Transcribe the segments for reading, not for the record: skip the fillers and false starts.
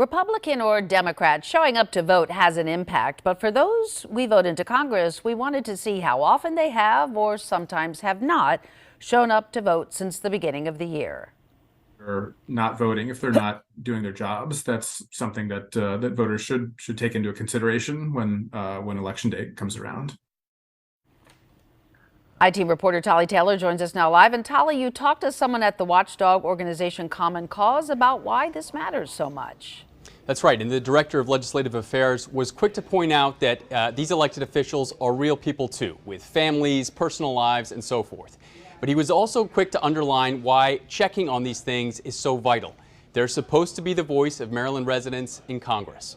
Republican or Democrat, showing up to vote has an impact, but for those we vote into Congress, we wanted to see how often they have, or sometimes have not, shown up to vote since the beginning of the year. Or not voting if they're not doing their jobs. That's something that that voters should take into consideration when election day comes around. IT reporter Tolly Taylor joins us now live. And Tolly, you talked to someone at the watchdog organization Common Cause about why this matters so much. That's right. And the director of legislative affairs was quick to point out that these elected officials are real people too, with families, personal lives, and so forth. But he was also quick to underline why checking on these things is so vital. They're supposed to be the voice of Maryland residents in Congress.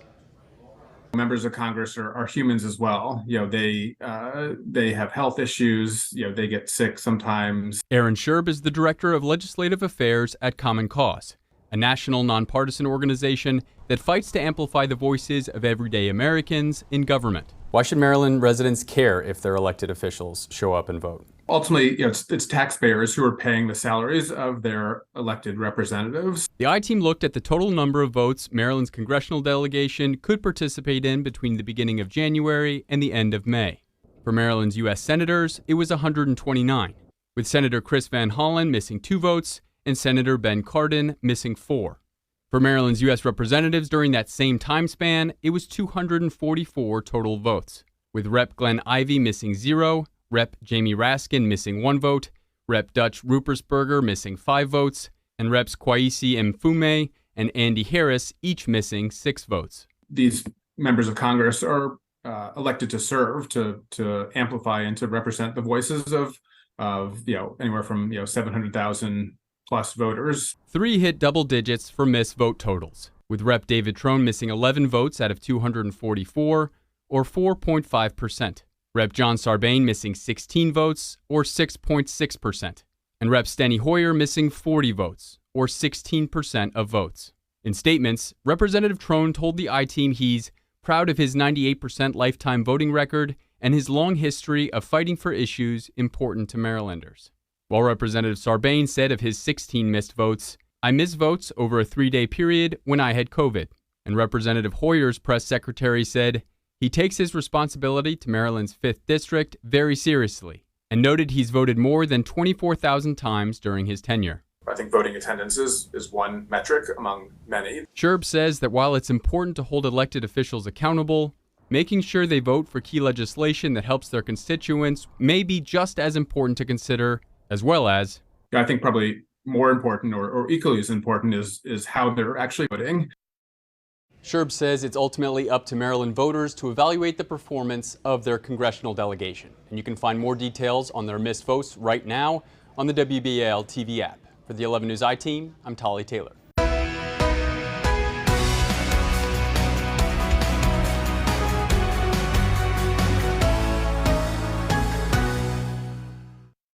Members of Congress are humans as well. You know, they have health issues. You know, they get sick sometimes. Aaron Scherb is the director of legislative affairs at Common Cause, a national nonpartisan organization that fights to amplify the voices of everyday Americans in government. Why should Maryland residents care if their elected officials show up and vote? Ultimately, you know, it's taxpayers who are paying the salaries of their elected representatives. The I-Team looked at the total number of votes Maryland's congressional delegation could participate in between the beginning of January and the end of May. For Maryland's U.S. senators, it was 129, with Senator Chris Van Hollen missing 2 votes and Senator Ben Cardin missing 4. For Maryland's U.S. representatives during that same time span, it was 244 total votes, with Rep. Glenn Ivey missing 0, Rep. Jamie Raskin missing 1 vote, Rep. Dutch Rupersberger missing 5 votes, and Reps. Kwesi Mfume and Andy Harris each missing 6 votes. These members of Congress are elected to serve, to amplify and to represent the voices of anywhere from 700,000 plus voters. 3 hit double digits for missed vote totals, with Rep. David Trone missing 11 votes out of 244, or 4.5%. Rep. John Sarbain missing 16 votes, or 6.6%. And Rep. Steny Hoyer missing 40 votes, or 16% of votes. In statements, Representative Trone told the I-Team he's proud of his 98% lifetime voting record and his long history of fighting for issues important to Marylanders. While Representative Sarbain said of his 16 missed votes, "I missed votes over a 3-day period when I had COVID." And Representative Hoyer's press secretary said he takes his responsibility to Maryland's 5th District very seriously and noted he's voted more than 24,000 times during his tenure. I think voting attendance is one metric among many. Scherb says that while it's important to hold elected officials accountable, making sure they vote for key legislation that helps their constituents may be just as important to consider, as well as... I think probably more important or equally as important is how they're actually voting. Scherb says it's ultimately up to Maryland voters to evaluate the performance of their congressional delegation. And you can find more details on their missed votes right now on the WBAL TV app. For the 11 News I-Team, I'm Tolly Taylor.